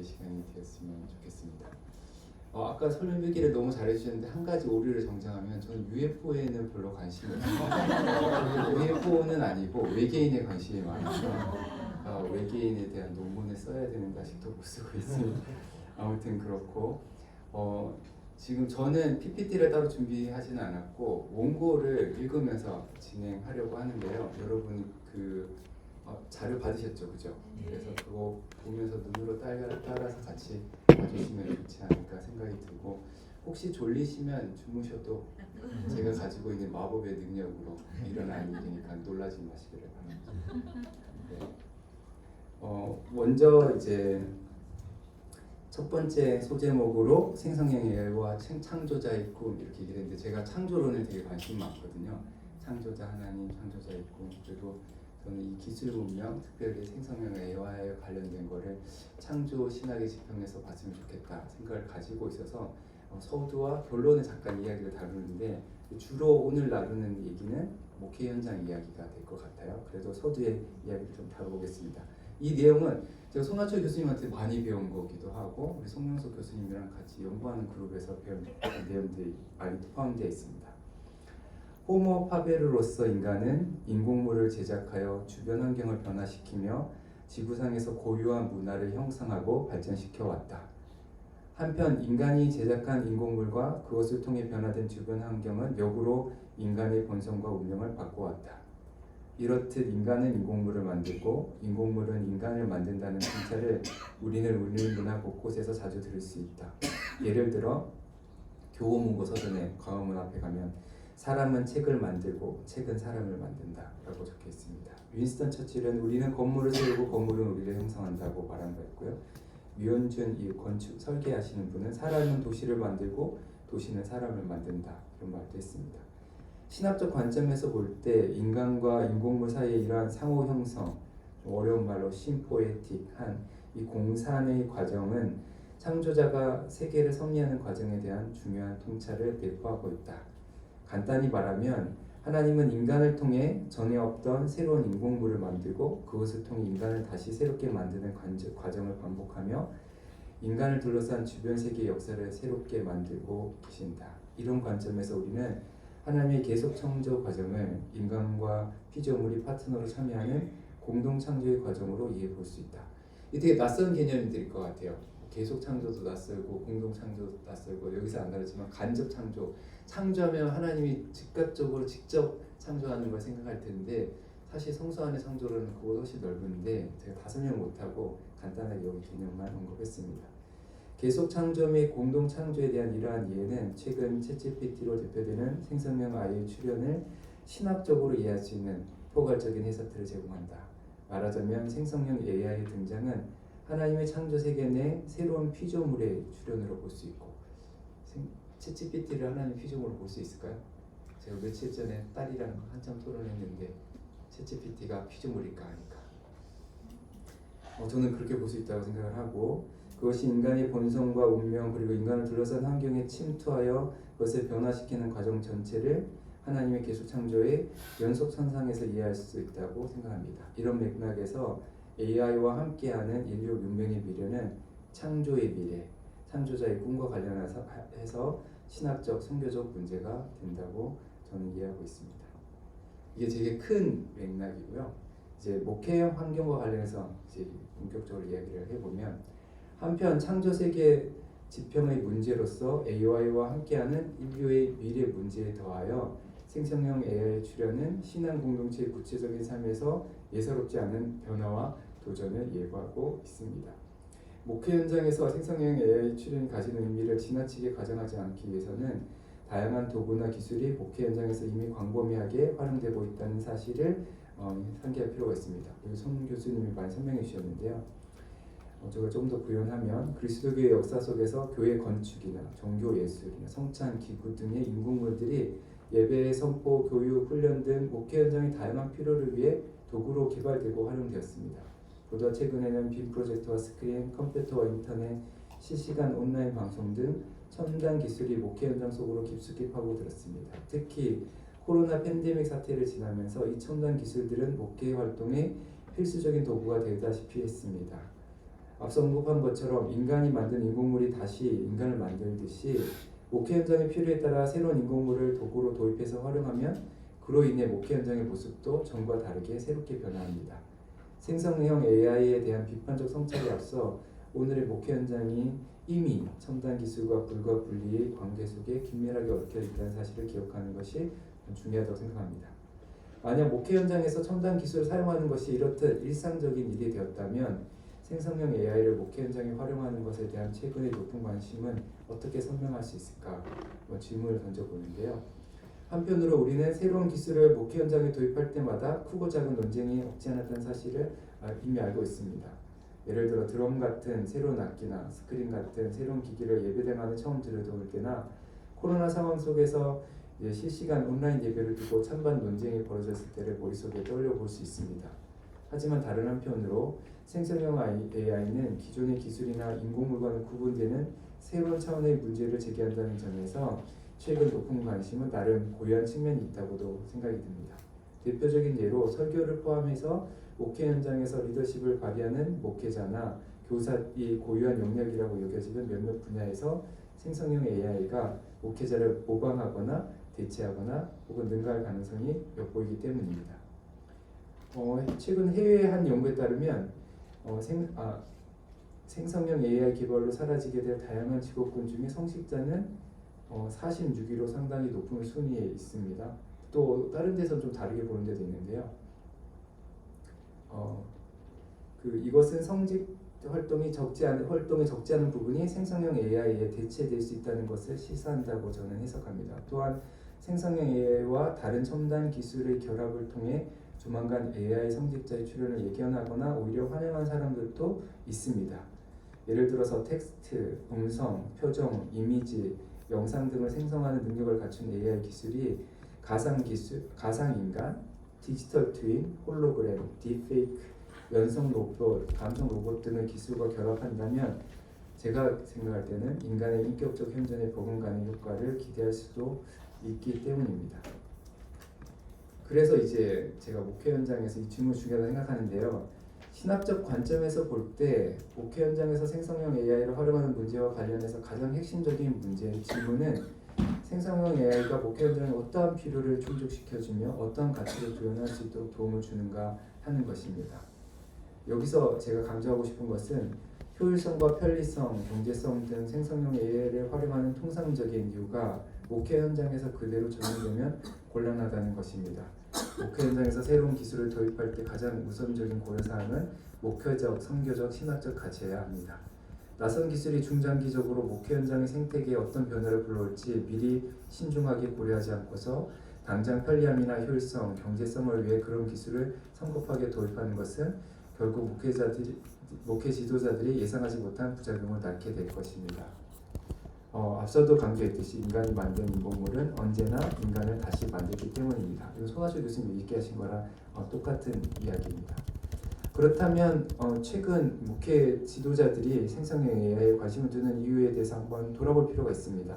기회 시간이 되었으면 좋겠습니다. 아까 설명 일기를 너무 잘해주셨는데 한 가지 오류를 정정하면 저는 UFO에는 별로 관심이 없어요. UFO는 아니고 외계인에 관심이 많아서 외계인에 대한 논문을 써야 되는가 싶어 못 쓰고 있습니다. 아무튼 그렇고 지금 저는 PPT를 따로 준비하지는 않았고 원고를 읽으면서 진행하려고 하는데요. 여러분 자료 받으셨죠, 그죠? 그래서 그거 보면서 눈으로 따라서 같이 봐주시면 좋지 않을까 생각이 들고 혹시 졸리시면 주무셔도 제가 가지고 있는 마법의 능력으로 일어나는 일이니까 놀라지 마시기를 바랍니다. 네. 먼저 이제 첫 번째 소제목으로 생성형 AI와 창조자의 꿈 이렇게 얘기를 했는데 제가 창조론에 되게 관심 많거든요. 창조자 하나님, 창조자의 꿈. 그리고 저는 이 기술 문명, 특별히 생성형 AI와 관련된 거를 창조 신학의 지평에서 봤으면 좋겠다 생각을 가지고 있어서 서두와 결론을 잠깐 이야기를 다루는데 주로 오늘 나누는 얘기는 목회 현장 이야기가 될 것 같아요. 그래도 서두의 이야기를 좀 다뤄보겠습니다. 이 내용은 제가 송하철 교수님한테 많이 배운 거기도 하고 우리 송명석 교수님이랑 같이 연구하는 그룹에서 배운 내용들이 많이 포함되어 있습니다. 호모 파베르로서 인간은 인공물을 제작하여 주변 환경을 변화시키며 지구상에서 고유한 문화를 형성하고 발전시켜 왔다. 한편 인간이 제작한 인공물과 그것을 통해 변화된 주변 환경은 역으로 인간의 본성과 운명을 바꿔왔다. 이렇듯 인간은 인공물을 만들고 인공물은 인간을 만든다는 진찰을 우리는 우리 문화 곳곳에서 자주 들을 수 있다. 예를 들어 교보문고 서점의 광화문 앞에 가면 사람은 책을 만들고 책은 사람을 만든다 라고 적혀 있습니다. 윈스턴 처칠은 우리는 건물을 세우고 건물은 우리를 형성한다고 말한 바였고요. 유현준 이 건축 설계하시는 분은 사람은 도시를 만들고 도시는 사람을 만든다 이런 말도 했습니다. 신학적 관점에서 볼 때 인간과 인공물 사이의 이러한 상호 형성, 어려운 말로 심포에틱한 이 공산의 과정은 창조자가 세계를 섭리하는 과정에 대한 중요한 통찰을 내포하고 있다. 간단히 말하면 하나님은 인간을 통해 전에 없던 새로운 인공물을 만들고 그것을 통해 인간을 다시 새롭게 만드는 과정을 반복하며 인간을 둘러싼 주변 세계의 역사를 새롭게 만들고 계신다. 이런 관점에서 우리는 하나님의 계속 창조 과정을 인간과 피조물이 파트너로 참여하는 공동 창조의 과정으로 이해해 볼 수 있다. 이게 되게 낯선 개념들일 것 같아요. 계속 창조도 낯설고 공동 창조도 낯설고 여기서 안 다르지만 간접 창조, 창조하면 하나님이 즉각적으로 직접 창조하는 걸 생각할 텐데 사실 성서 안의 창조로는 그보다 훨씬 넓은데 제가 다 설명 못하고 간단하게 여기 개념만 언급했습니다. 계속 창조 및 공동 창조에 대한 이러한 이해는 최근 챗GPT로 대표되는 생성형 AI 출현을 신학적으로 이해할 수 있는 포괄적인 해석들을 제공한다. 말하자면 생성형 AI의 등장은 하나님의 창조 세계 내 새로운 피조물의 출현으로 볼 수 있고 챗GPT를 하나님의 피조물로 볼 수 있을까요? 제가 며칠 전에 딸이랑 한참 토론했는데 챗GPT가 피조물일까 하니까 저는 그렇게 볼 수 있다고 생각을 하고 그것이 인간의 본성과 운명 그리고 인간을 둘러싼 환경에 침투하여 그것을 변화시키는 과정 전체를 하나님의 계속 창조의 연속선상에서 이해할 수 있다고 생각합니다. 이런 맥락에서 AI와 함께하는 인류 문명의 미래는 창조의 미래, 창조자의 꿈과 관련해서 신학적, 선교적 문제가 된다고 저는 이해하고 있습니다. 이게 되게 큰 맥락이고요. 이제 목회 환경과 관련해서 이제 본격적으로 이야기를 해보면 한편 창조 세계 지평의 문제로서 AI와 함께하는 인류의 미래 문제에 더하여 생성형 AI 출현은 신앙 공동체의 구체적인 삶에서 예사롭지 않은 변화와 도전을 예고하고 있습니다. 목회 현장에서 생성형 AI 출현이 가지는 의미를 지나치게 가정하지 않기 위해서는 다양한 도구나 기술이 목회 현장에서 이미 광범위하게 활용되고 있다는 사실을 상기할 필요가 있습니다. 여기 손 교수님이 많이 설명해 주셨는데요. 제가 좀 더 구현하면 그리스도교의 역사 속에서 교회 건축이나 종교 예술이나 성찬 기구 등의 인공물들이 예배, 선포, 교육, 훈련 등 목회 현장의 다양한 필요를 위해 도구로 개발되고 활용되었습니다. 보다 최근에는 빔 프로젝터와 스크린, 컴퓨터와 인터넷, 실시간 온라인 방송 등 첨단 기술이 목회 현장 속으로 깊숙이 파고들었습니다. 특히 코로나 팬데믹 사태를 지나면서 이 첨단 기술들은 목회 활동의 필수적인 도구가 되다시피 했습니다. 앞서 언급한 것처럼 인간이 만든 인공물이 다시 인간을 만들듯이 목회 현장의 필요에 따라 새로운 인공물을 도구로 도입해서 활용하면 그로 인해 목회 현장의 모습도 전과 다르게 새롭게 변화합니다. 생성형 AI에 대한 비판적 성찰에 앞서 오늘의 목회 현장이 이미 첨단 기술과 불과 분리의 관계 속에 긴밀하게 얽혀 있다는 사실을 기억하는 것이 중요하다고 생각합니다. 만약 목회 현장에서 첨단 기술을 사용하는 것이 이렇듯 일상적인 일이 되었다면 생성형 AI를 목회 현장에 활용하는 것에 대한 최근의 높은 관심은 어떻게 설명할 수 있을까? 질문을 던져보는데요. 한편으로 우리는 새로운 기술을 목회 현장에 도입할 때마다 크고 작은 논쟁이 없지 않았다는 사실을 이미 알고 있습니다. 예를 들어 드럼 같은 새로운 악기나 스크린 같은 새로운 기기를 예배당안에 처음 들여다볼 때나 코로나 상황 속에서 실시간 온라인 예배를 두고 찬반 논쟁이 벌어졌을 때를 머릿속에 떠올려 볼 수 있습니다. 하지만 다른 한편으로 생성형 AI는 기존의 기술이나 인공물과는 구분되는 새로운 차원의 문제를 제기한다는 점에서 최근 높은 관심은 나름 고유한 측면이 있다고도 생각이 듭니다. 대표적인 예로 설교를 포함해서 목회 현장에서 리더십을 발휘하는 목회자나 교사의 고유한 영역이라고 여겨지는 몇몇 분야에서 생성형 AI가 목회자를 모방하거나 대체하거나 혹은 능가할 가능성이 엿보이기 때문입니다. 최근 해외의 한 연구에 따르면 생성형 AI 개발로 사라지게 될 다양한 직업군 중에 성직자는 46위로 상당히 높은 순위에 있습니다. 또 다른 데서는 좀 다르게 보는 데도 있는데요. 이것은 성직 활동이 적지 않은 부분이 생성형 AI에 대체될 수 있다는 것을 시사한다고 저는 해석합니다. 또한 생성형 AI와 다른 첨단 기술의 결합을 통해 조만간 AI 성직자의 출현을 예견하거나 오히려 환영한 사람들도 있습니다. 예를 들어서 텍스트, 음성, 표정, 이미지, 영상 등을 생성하는 능력을 갖춘 AI 기술이 가상인간, 디지털 트윈, 홀로그램, 딥페이크, 연성 로봇, 감성 로봇 등의 기술과 결합한다면 제가 생각할 때는 인간의 인격적 현존에 버금가는 효과를 기대할 수도 있기 때문입니다. 그래서 이제 제가 목회 현장에서 이 질문이 중요하다고 생각하는데요. 신학적 관점에서 볼 때 목회 현장에서 생성형 AI를 활용하는 문제와 관련해서 가장 핵심적인 질문은 생성형 AI가 목회 현장에 어떠한 필요를 충족시켜주며 어떠한 가치를 구현할 수 있도록 도움을 주는가 하는 것입니다. 여기서 제가 강조하고 싶은 것은 효율성과 편리성, 경제성 등 생성형 AI를 활용하는 통상적인 이유가 목회 현장에서 그대로 적용되면 곤란하다는 것입니다. 목회 현장에서 새로운 기술을 도입할 때 가장 우선적인 고려사항은 목회적, 선교적, 신학적 가치여야 합니다. 낯선 기술이 중장기적으로 목회 현장의 생태계에 어떤 변화를 불러올지 미리 신중하게 고려하지 않고서 당장 편리함이나 효율성, 경제성을 위해 그런 기술을 성급하게 도입하는 것은 결국 목회 지도자들이 예상하지 못한 부작용을 낳게 될 것입니다. 앞서도 강조했듯이 인간이 만든 인공물은 언제나 인간을 다시 만들기 때문입니다. 이건 손아섭 교수님이 얘기하신 거랑 똑같은 이야기입니다. 그렇다면 최근 목회 지도자들이 생성형 AI에 관심을 두는 이유에 대해서 한번 돌아볼 필요가 있습니다.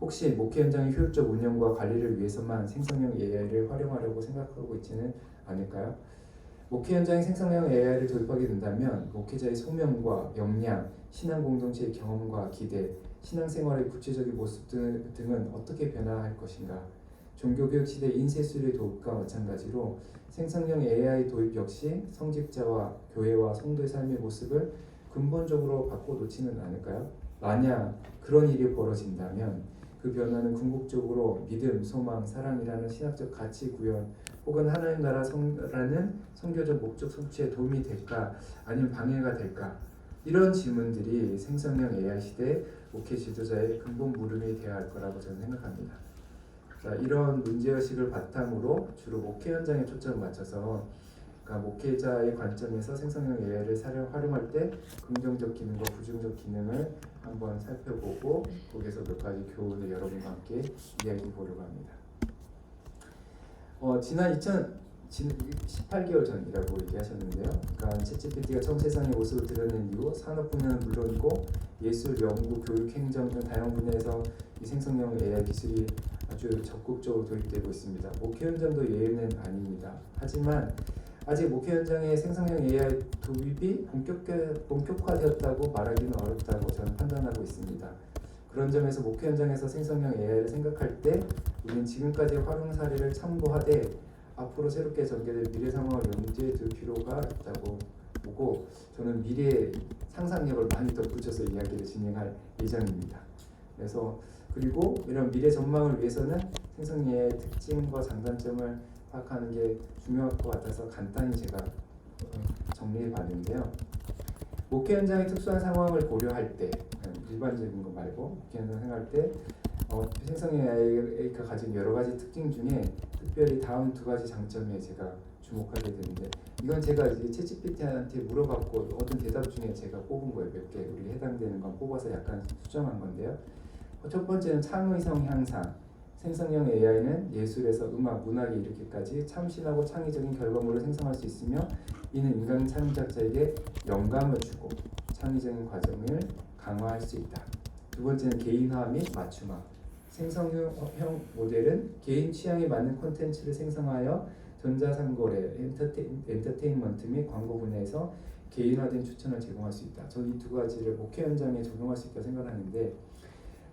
혹시 목회 현장의 효율적 운영과 관리를 위해서만 생성형 AI를 활용하려고 생각하고 있지는 않을까요? 목회 현장에 생성형 AI를 도입하게 된다면 목회자의 소명과 역량, 신앙 공동체의 경험과 기대, 신앙생활의 구체적인 모습 등은 어떻게 변화할 것인가? 종교교육 시대 인쇄술의 도입과 마찬가지로 생성형 AI 도입 역시 성직자와 교회와 성도의 삶의 모습을 근본적으로 바꿔놓지는 않을까요? 만약 그런 일이 벌어진다면 그 변화는 궁극적으로 믿음, 소망, 사랑이라는 신학적 가치 구현 혹은 하나님 나라라는 선교적 목적 성취에 도움이 될까 아니면 방해가 될까? 이런 질문들이 생성형 AI 시대 목회 지도자의 근본 물음이 되어야 할 거라고 저는 생각합니다. 자, 이런 문제의식을 바탕으로 주로 목회 현장에 초점을 맞춰서 목회자의 관점에서 생성형 AI를 활용할 때 긍정적 기능과 부정적 기능을 한번 살펴보고 거기서 몇 가지 교훈을 여러분과 함께 이야기 보려고 합니다. 지난 18개월 전이라고 얘기하셨는데요. 그러니까 챗GPT가 처음 세상의 모습을 드러낸 이후 산업 분야는 물론이고 예술, 연구, 교육, 행정 등 다양한 분야에서 이 생성형 AI 기술이 아주 적극적으로 도입되고 있습니다. 목회 현장도 예외는 아닙니다. 하지만 아직 목회 현장에 생성형 AI 도입이 본격화되었다고 말하기는 어렵다고 저는 판단하고 있습니다. 그런 점에서 목회 현장에서 생성형 AI를 생각할 때 우리는 지금까지의 활용 사례를 참고하되 앞으로 새롭게 전개될 미래 상황을 염두에 둘 필요가 있다고 보고 저는 미래의 상상력을 많이 덧붙여서 이야기를 진행할 예정입니다. 그래서 그리고 이런 미래 전망을 위해서는 생성형 AI의 특징과 장단점을 파악하는 게 중요할 것 같아서 간단히 제가 정리해 봤는데요. 목회 현장의 특수한 상황을 고려할 때 일반적인 거 말고 목회 현장 생각할 때 생성형 AI가 가진 여러 가지 특징 중에 특별히 다음 두 가지 장점에 제가 주목하게 되는데 이건 제가 이제 챗GPT한테 물어봤고 얻은 대답 중에 제가 뽑은 거예요. 몇 개 우리 해당되는 건 뽑아서 약간 수정한 건데요. 첫 번째는 창의성 향상. 생성형 AI는 예술에서 음악, 문학에 이르기까지 참신하고 창의적인 결과물을 생성할 수 있으며 이는 인간 창작자에게 영감을 주고 창의적인 과정을 강화할 수 있다. 두 번째는 개인화 및 맞춤화. 생성형 모델은 개인 취향에 맞는 콘텐츠를 생성하여 전자상거래, 엔터테인먼트 및 광고 분야에서 개인화된 추천을 제공할 수 있다. 저는 이 두 가지를 목회 현장에 적용할 수 있다고 생각하는데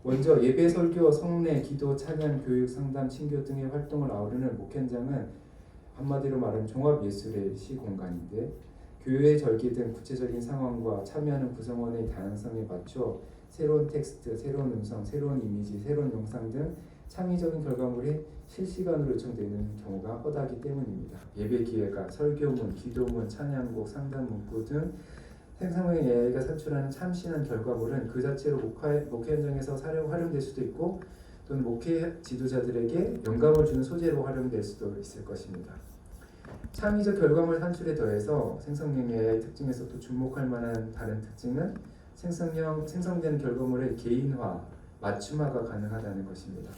먼저 예배, 설교, 성례, 기도, 찬양, 교육, 상담, 친교 등의 활동을 아우르는 목회 현장은 한마디로 말하면 종합 예술의 시공간인데 교회 절기 등 구체적인 상황과 참여하는 구성원의 다양성에 맞춰 새로운 텍스트, 새로운 음성, 새로운 이미지, 새로운 영상 등 창의적인 결과물이 실시간으로 요청되는 경우가 허다하기 때문입니다. 예배 기획안, 설교문, 기도문, 찬양곡, 상담 문구 등 생성형 AI가 산출하는 참신한 결과물은 그 자체로 목회 현장에서 활용될 수도 있고 또는 목회 지도자들에게 영감을 주는 소재로 활용될 수도 있을 것입니다. 창의적 결과물 산출에 더해서 생성형 AI 특징에서 또 주목할 만한 다른 특징은 생성되는 결과물의 개인화, 맞춤화가 가능하다는 것입니다.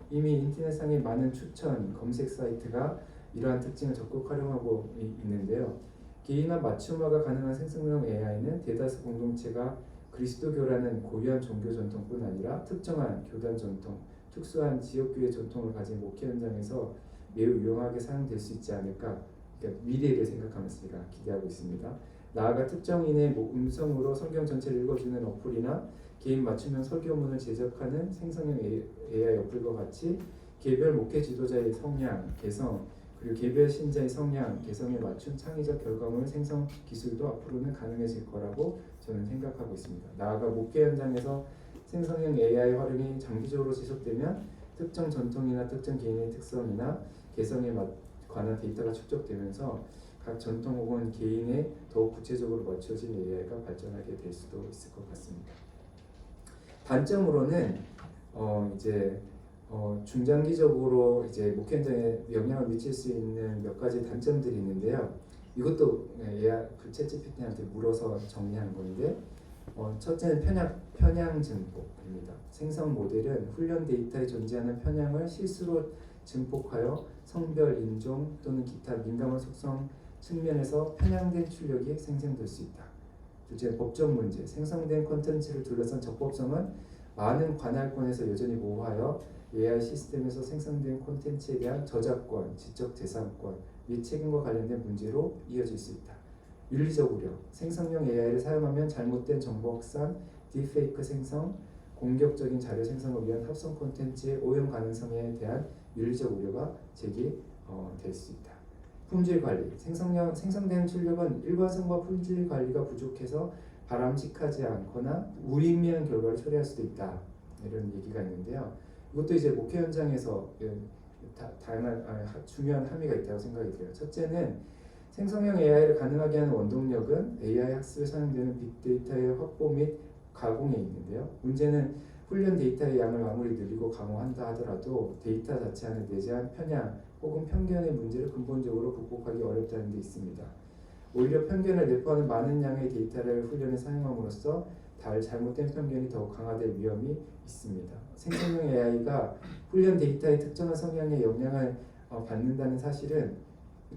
이미 인터넷상의 많은 추천, 검색 사이트가 이러한 특징을 적극 활용하고 있는데요. 개인화 맞춤화가 가능한 생성형 AI는 대다수 공동체가 그리스도교라는 고유한 종교 전통뿐 아니라 특정한 교단 전통, 특수한 지역교회 전통을 가진 목회 현장에서 매우 유용하게 사용될 수 있지 않을까 그러니까 미래를 생각하면서 제가 기대하고 있습니다. 나아가 특정인의 음성으로 성경 전체를 읽어주는 어플이나 개인 맞춤형 설교문을 제작하는 생성형 AI 어플과 같이 개별 목회 지도자의 성향, 개성 그리고 개별 신자의 성향, 개성에 맞춘 창의적 결과물 생성 기술도 앞으로는 가능해질 거라고 저는 생각하고 있습니다. 나아가 목회 현장에서 생성형 AI 활용이 장기적으로 지속되면 특정 전통이나 특정 개인의 특성이나 개성에 관한 데이터가 축적되면서 각 전통 혹은 개인에 더욱 구체적으로 맞춰진 AI가 발전하게 될 수도 있을 것 같습니다. 단점으로는 중장기적으로 이제 목회 현장에 영향을 미칠 수 있는 몇 가지 단점들이 있는데요. 이것도 챗GPT한테 물어서 정리한 건데 첫째는 편향 증폭입니다. 생성 모델은 훈련 데이터에 존재하는 편향을 실수로 증폭하여 성별, 인종 또는 기타 민감한 속성 측면에서 편향된 출력이 생성될 수 있다. 둘째, 법적 문제. 생성된 콘텐츠를 둘러싼 적법성은 많은 관할권에서 여전히 모호하여 AI 시스템에서 생성된 콘텐츠에 대한 저작권, 지적 재산권 및 책임과 관련된 문제로 이어질 수 있다. 윤리적 우려. 생성형 AI를 사용하면 잘못된 정보 확산, 딥페이크 생성, 공격적인 자료 생성을 위한 합성 콘텐츠의 오염 가능성에 대한 윤리적 우려가 제기될 수 있다. 품질 관리. 생성된 출력은 일관성과 품질 관리가 부족해서 바람직하지 않거나 무의미한 결과를 초래할 수도 있다. 이런 얘기가 있는데요. 이것도 이제 목회 현장에서 다양한 중요한 함의가 있다고 생각이 돼요. 첫째는 생성형 AI를 가능하게 하는 원동력은 AI 학습에 사용되는 빅데이터의 확보 및 가공에 있는데요. 문제는 훈련 데이터의 양을 아무리 늘리고 강화한다 하더라도 데이터 자체 안에 내재한 편향 혹은 편견의 문제를 근본적으로 극복하기 어렵다는 데 있습니다. 오히려 편견을 내포하는 많은 양의 데이터를 훈련에 사용함으로써 잘못된 편견이 더욱 강화될 위험이 있습니다. 생성형 AI가 훈련 데이터의 특정한 성향에 영향을 받는다는 사실은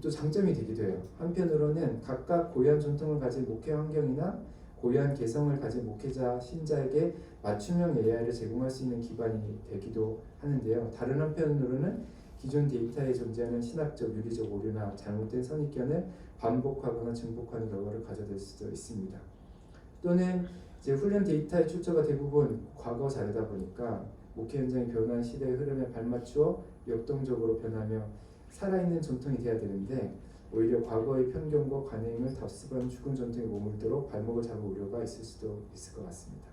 또 장점이 되기도 해요. 한편으로는 각각 고유한 전통을 가진 목회 환경이나 고유한 개성을 가진 목회자, 신자에게 맞춤형 AI를 제공할 수 있는 기반이 되기도 하는데요. 다른 한편으로는 기존 데이터에 존재하는 신학적, 윤리적 오류나 잘못된 선입견을 반복하거나 증폭하는 결과를 가져다 수도 있습니다. 또는 이제 훈련 데이터의 출처가 대부분 과거 자료다 보니까 목회 현장이 변화한 시대의 흐름에 발맞추어 역동적으로 변하며 살아있는 전통이 돼야 되는데 오히려 과거의 편견과 관행을 답습하는 죽은 전통에 머물도록 발목을 잡을 우려가 있을 수도 있을 것 같습니다.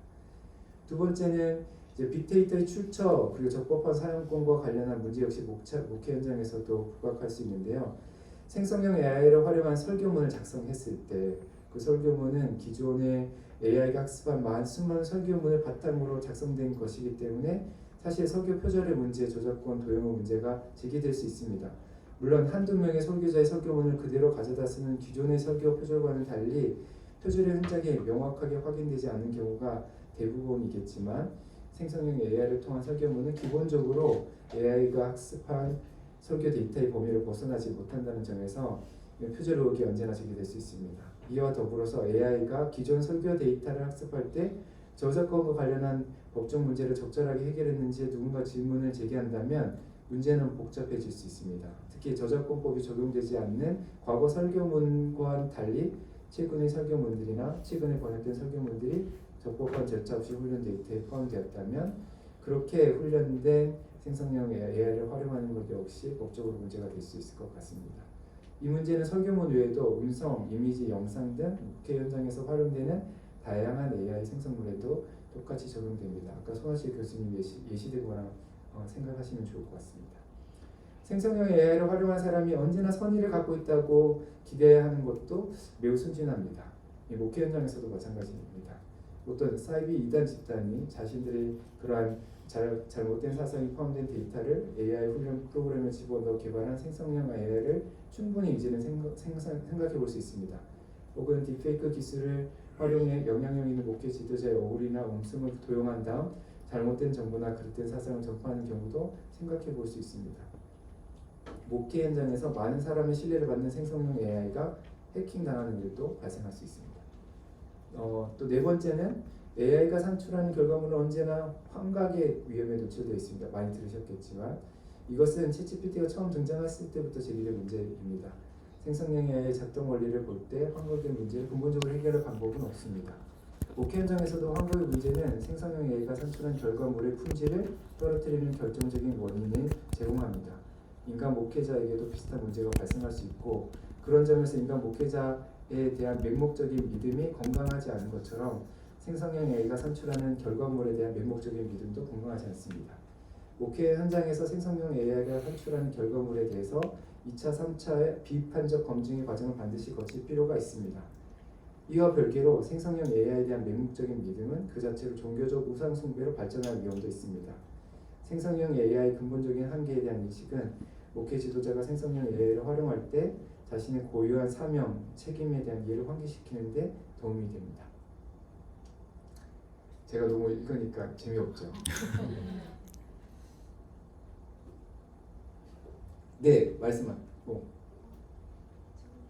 두 번째는 이제 빅데이터의 출처 그리고 적법한 사용권과 관련한 문제 역시 목회 현장에서도 부각할 수 있는데요. 생성형 AI를 활용한 설교문을 작성했을 때 그 설교문은 기존의 AI가 학습한 수많은 설교문을 바탕으로 작성된 것이기 때문에 사실 설교 표절의 문제, 저작권, 도용의 문제가 제기될 수 있습니다. 물론 한두 명의 설교자의 설교문을 그대로 가져다 쓰는 기존의 설교 표절과는 달리 표절의 흔적이 명확하게 확인되지 않는 경우가 대부분이겠지만 생성형 AI를 통한 설교문은 기본적으로 AI가 학습한 설교 데이터의 범위를 벗어나지 못한다는 점에서 표절 의혹이 언제나 제기될 수 있습니다. 이와 더불어서 AI가 기존 설교 데이터를 학습할 때 저작권과 관련한 법적 문제를 적절하게 해결했는지 누군가 질문을 제기한다면 문제는 복잡해질 수 있습니다. 특히 저작권법이 적용되지 않는 과거 설교문과는 달리 최근의 설교문들이나 최근에 번역된 설교문들이 적법한 절차 없이 훈련 데이터에 포함되었다면 그렇게 훈련된 생성형 AI를 활용하는 것 역시 법적으로 문제가 될 수 있을 것 같습니다. 이 문제는 설교문 외에도 음성, 이미지, 영상 등 목회 현장에서 활용되는 다양한 AI 생성물에도 똑같이 적용됩니다. 아까 손아실 교수님 예시된 거랑 생각하시면 좋을 것 같습니다. 생성형 AI를 활용한 사람이 언제나 선의를 갖고 있다고 기대하는 것도 매우 순진합니다. 목회 현장에서도 마찬가지입니다. 어떤 사이비 이단 집단이 자신들의 그러한 잘못된 사상이 포함된 데이터를 AI 훈련 프로그램에 집어넣어 개발한 생성형 AI를 충분히 이제는 생각해 볼 수 있습니다. 혹은 딥페이크 기술을 활용해 영향력 있는 목회 지도자의 얼굴이나 음성을 도용한 다음 잘못된 정보나 그릇된 사상을 전파하는 경우도 생각해 볼 수 있습니다. 목회 현장에서 많은 사람의 신뢰를 받는 생성형 AI가 해킹당하는 일도 발생할 수 있습니다. 또 네 번째는 AI가 산출하는 결과물은 언제나 환각의 위험에 노출되어 있습니다. 많이 들으셨겠지만 이것은 챗GPT가 처음 등장했을 때부터 제기된 문제입니다. 생성형 AI의 작동 원리를 볼 때 환각의 문제를 근본적으로 해결할 방법은 없습니다. 목회 현장에서도 환각의 문제는 생성형 AI가 산출한 결과물의 품질을 떨어뜨리는 결정적인 원인을 제공합니다. 인간 목회자에게도 비슷한 문제가 발생할 수 있고 그런 점에서 인간 목회자에 대한 맹목적인 믿음이 건강하지 않은 것처럼 생성형 AI가 산출하는 결과물에 대한 맹목적인 믿음도 건강하지 않습니다. 목회 현장에서 생성형 AI가 산출하는 결과물에 대해서 2차, 3차의 비판적 검증의 과정을 반드시 거칠 필요가 있습니다. 이와 별개로 생성형 AI에 대한 맹목적인 믿음은 그 자체로 종교적 우상 숭배로 발전할 위험도 있습니다. 생성형 AI의 근본적인 한계에 대한 인식은 목회 지도자가 생성형 AI를 활용할 때 자신의 고유한 사명, 책임에 대한 이해를 환기시키는 데 도움이 됩니다. 제가 너무 읽으니까 재미없죠? 네, 말씀하세요.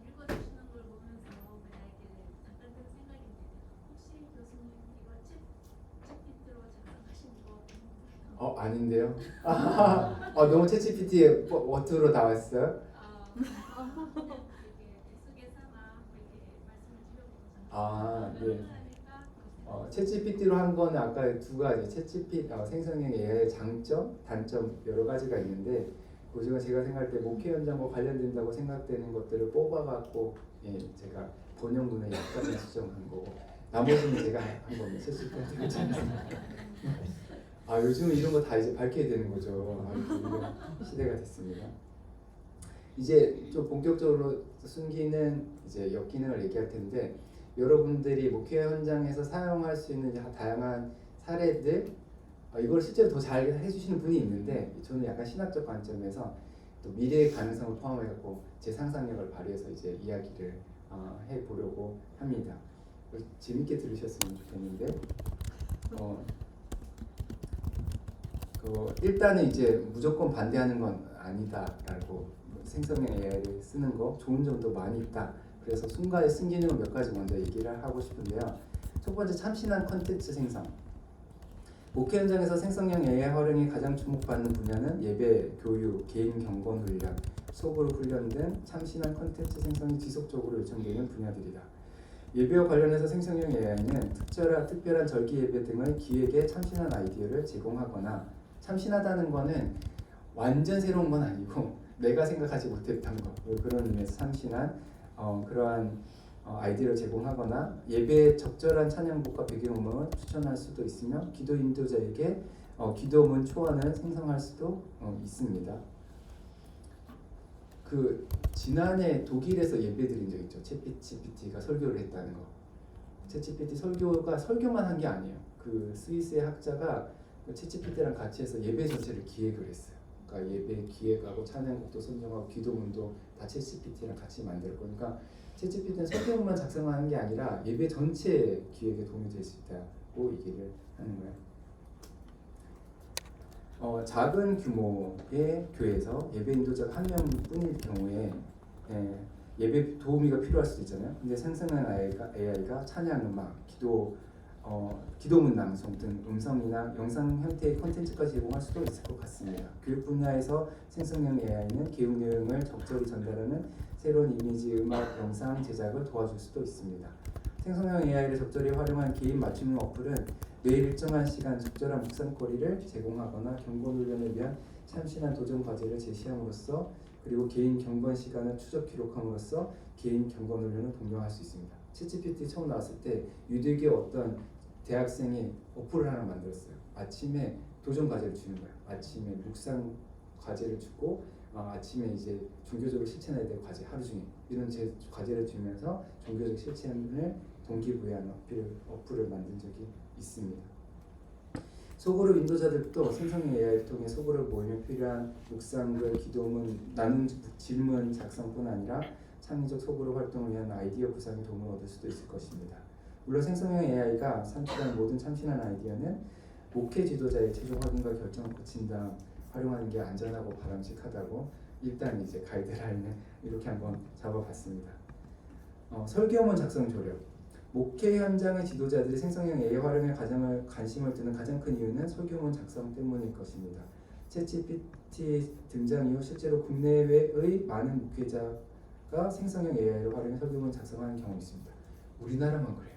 읽어주시는 걸 보면서 만약에 잠깐 든 생각인데 혹시 교수님 이거 챗GPT로 작성하신 거 아닌데요? 너무 챗GPT 워트로 나왔어요? 그냥 이게 우스갯소나 이렇게 말씀을 드려보잖아요. 네. 챗GPT로 한 거는 아까 두 가지 챗GPT 생성형 AI의 장점, 단점 여러 가지가 있는데 그중에 제가 생각할 때 목회 현장과 관련된다고 생각되는 것들을 뽑아갖고 제가 번역문에 약간의 수정한 거고 나머지는 제가 한 겁니다. 챗GPT 요즘은 이런 거 다 이제 밝혀야 되는 거죠. 이런 시대가 됐습니다. 이제 좀 본격적으로 숨기는 이제 역기능을 얘기할 텐데 여러분들이 목회 현장에서 사용할 수 있는 다양한 사례들 이걸 실제로 더 잘 해주시는 분이 있는데 저는 약간 신학적 관점에서 또 미래의 가능성을 포함해갖고 제 상상력을 발휘해서 이제 이야기를 해보려고 합니다. 재밌게 들으셨으면 좋겠는데 일단은 이제 무조건 반대하는 건 아니다라고 생성형 AI를 쓰는 거 좋은 점도 많이 있다. 그래서 순간의 순기능을 몇 가지 먼저 얘기를 하고 싶은데요. 첫 번째 참신한 컨텐츠 생성. 목회 현장에서 생성형 AI 활용이 가장 주목받는 분야는 예배, 교육, 개인 경건 훈련, 소그룹 훈련 등 참신한 컨텐츠 생성이 지속적으로 요청되는 분야들이다. 예배와 관련해서 생성형 AI는 특별한 절기 예배 등의 기획에 참신한 아이디어를 제공하거나, 참신하다는 거는 완전 새로운 건 아니고 내가 생각하지 못했던 것, 그런 의미에서 참신한 그러한 아이디어를 제공하거나, 예배에 적절한 찬양곡과 배경음악을 추천할 수도 있으며, 기도 인도자에게 기도문 초안을 생성할 수도 있습니다. 그 지난해 독일에서 예배 드린 적 있죠. 챗GPT가 설교를 했다는 거. 챗GPT 설교만 한 게 아니에요. 그 스위스의 학자가 챗GPT랑 같이 해서 예배 전체를 기획을 했어요. 그러니까 예배 기획하고 찬양곡도 선정하고 기도문도 다 챗GPT랑 같이 만들 거니까, 챗GPT는 설교문만 작성하는 게 아니라 예배 전체 기획에 도움이 될 수 있다고 얘기를 하는 거예요. 작은 규모의 교회에서 예배 인도자가 한 명뿐일 경우에 예배 도우미가 필요할 수도 있잖아요. 근데 생성형 AI가 찬양 음악, 기도문 낭송 등 음성이나 영상 형태의 콘텐츠까지 제공할 수도 있을 것 같습니다. 교육 분야에서 생성형 AI는 교육 내용을 적절히 전달하는 새로운 이미지, 음악, 영상 제작을 도와줄 수도 있습니다. 생성형 AI를 적절히 활용한 개인 맞춤형 어플은 매일 일정한 시간 적절한 묵상거리를 제공하거나 경건 훈련을 위한 참신한 도전 과제를 제시함으로써, 그리고 개인 경건 시간을 추적 기록함으로써 개인 경건 훈련을 독려할 수 있습니다. 챗GPT 처음 나왔을 때 유대계 어떤 대학생이 어플을 하나 만들었어요. 아침에 도전 과제를 주는 거예요. 아침에 묵상 과제를 주고 아침에 이제 종교적으로 실천해야 될 과제 하루 중에 이런 과제를 주면서 종교적 실천을 동기부여하는 어플을 만든 적이 있습니다. 소그룹 인도자들도 생성형 AI를 통해 소그룹 모임에 필요한 묵상글, 기도문, 나눈 질문 작성뿐 아니라 창의적 소그룹 활동을 위한 아이디어 구상에 도움을 얻을 수도 있을 것입니다. 물론 생성형 AI가 산출한 모든 참신한 아이디어는 목회 지도자의 최종 확인과 결정을 거친 다음 활용하는 게 안전하고 바람직하다고 일단 이제 가이드라인을 이렇게 한번 잡아봤습니다. 설교문 작성 조력. 목회 현장의 지도자들이 생성형 AI 활용에 가장 관심을 두는 가장 큰 이유는 설교문 작성 때문일 것입니다. 챗GPT 등장 이후 실제로 국내외의 많은 목회자가 생성형 AI를 활용해 설교문 작성하는 경우가 있습니다. 우리나라만 그래요.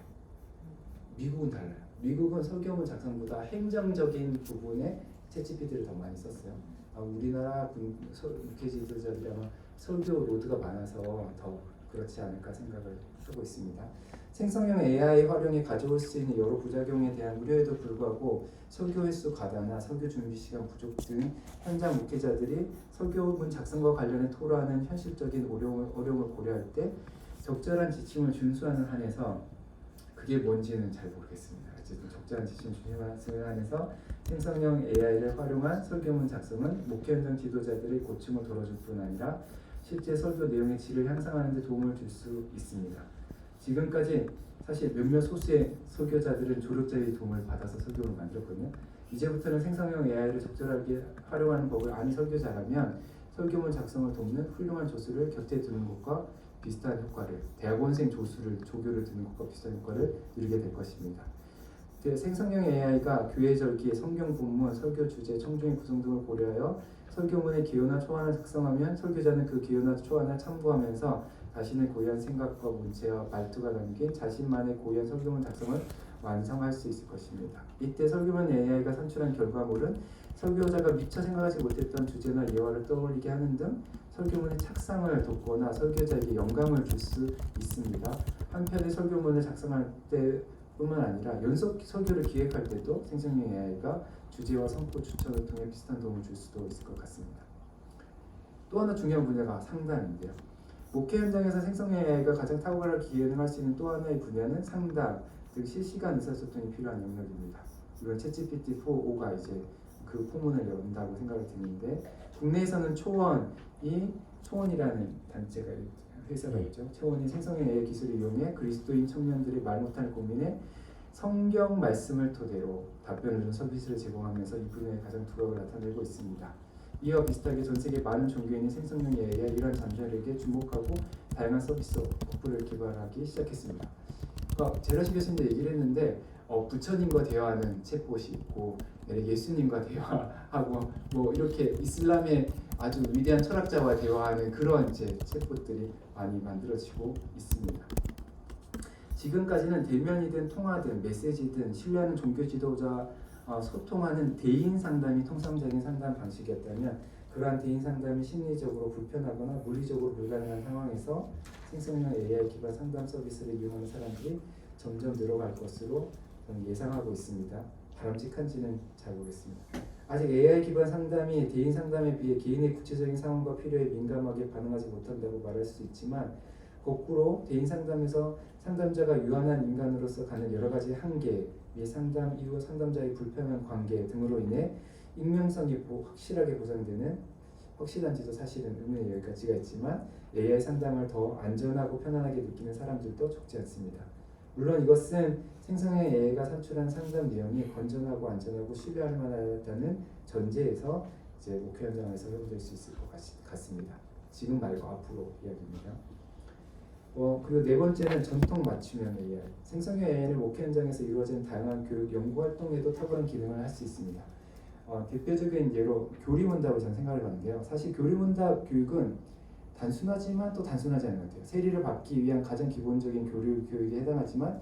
미국은 달라요. 미국은 설교문 작성보다 행정적인 부분에 챗GPT를 더 많이 썼어요. 우리나라 목회 지도자들이 아마 설교 로드가 많아서 더 그렇지 않을까 생각을 하고 있습니다. 생성형 AI 활용이 가져올 수 있는 여러 부작용에 대한 우려에도 불구하고 설교 횟수 과다나 설교 준비 시간 부족 등 현장 목회자들이 설교문 작성과 관련해 토로하는 현실적인 어려움을 고려할 때 적절한 지침을 준수하는 한에서, 그게 뭔지는 잘 모르겠습니다. 어쨌든 적절한 지침을 준수하는 한에서 생성형 AI를 활용한 설교문 작성은 목회 현장 지도자들의 고충을 덜어줄 뿐 아니라 실제 설교 내용의 질을 향상하는 데 도움을 줄 수 있습니다. 지금까지 사실 몇몇 소수의 설교자들은 조력자의 도움을 받아서 설교를 만들었거든요. 이제부터는 생성형 AI를 적절하게 활용하는 법을 아는 설교자라면 설교문 작성을 돕는 훌륭한 조수를 곁에 두는 것과 비슷한 효과를, 대학원생 조교를 두는 것과 비슷한 효과를 누리게 될 것입니다. 생성형 AI가 교회 절기, 성경 본문, 설교 주제, 청중의 구성 등을 고려하여 설교문의 기호나 초안을 작성하면 설교자는 그 기호나 초안을 참고하면서 자신의 고유한 생각과 문체와 말투가 담긴 자신만의 고유한 설교문 작성을 완성할 수 있을 것입니다. 이때 설교문 AI가 산출한 결과물은 설교자가 미처 생각하지 못했던 주제나 예화를 떠올리게 하는 등 설교문의 착상을 돕거나 설교자에게 영감을 줄 수 있습니다. 한편에 설교문을 작성할 때뿐만 아니라 연속 설교를 기획할 때도 생성형 AI가 주제와 선포 추천을 통해 비슷한 도움을 줄 수도 있을 것 같습니다. 또 하나 중요한 분야가 상담인데요. 목회 현장에서 생성형 AI가 가장 탁월하게 기능할 수 있는 또 하나의 분야는 상담, 즉 실시간 의사소통이 필요한 영역입니다. 이건 챗GPT 4.5가 이제 그 포문을 연다고 생각이 드는데, 국내에서는 초원이라는 단체가 회사가 있죠. 초원이 생성형 AI 기술을 이용해 그리스도인 청년들의 말 못할 고민에 성경 말씀을 토대로 답변을 주는 서비스를 제공하면서 이 분야의 가장 두각을 나타내고 있습니다. 이와 비슷하게 전 세계 많은 종교인이 생성형 AI의 이러한 잠재력에 주목하고 다양한 서비스 어플을 개발하기 시작했습니다. 제라시 교수님도 얘기를 했는데 부처님과 대화하는 챗봇이 있고 예수님과 대화하고 뭐 이렇게 이슬람의 아주 위대한 철학자와 대화하는 그런 이제 챗봇들이 많이 만들어지고 있습니다. 지금까지는 대면이든 통화든 메시지든 신뢰하는 종교 지도자 소통하는 대인 상담이 통상적인 상담 방식이었다면 그러한 대인 상담이 심리적으로 불편하거나 물리적으로 불가능한 상황에서 생성형 AI 기반 상담 서비스를 이용하는 사람들이 점점 늘어갈 것으로 저는 예상하고 있습니다. 바람직한지는 잘 모르겠습니다. 아직 AI 기반 상담이 대인 상담에 비해 개인의 구체적인 상황과 필요에 민감하게 반응하지 못한다고 말할 수 있지만 거꾸로 대인 상담에서 상담자가 유한한 인간으로서 가는 여러 가지 한계 및 상담 이후 상담자의 불편한 관계 등으로 인해 익명성이 확실하게 보장되는 확실한지도 사실은 의문의 여기까지가 있지만 AI 상담을 더 안전하고 편안하게 느끼는 사람들도 적지 않습니다. 물론 이것은 생성형 AI가 산출한 상담 내용이 건전하고 안전하고 신뢰할 만하다는 전제에서 이제 목표 현장에서 회복될 수 있을 것 같습니다. 지금 말고 앞으로 이야기입니다. 그리고 네 번째는 전통 맞춤형 AI. 생성형 AI는 목표 현장에서 이루어지는 다양한 교육 연구 활동에도 탁월한 기능을 할 수 있습니다. 대표적인 예로 교리문답을 저는 생각을 하는데요. 사실 교리문답 교육은 단순하지만 또 단순하지 않은 것 같아요. 세리를 받기 위한 가장 기본적인 교육에 해당하지만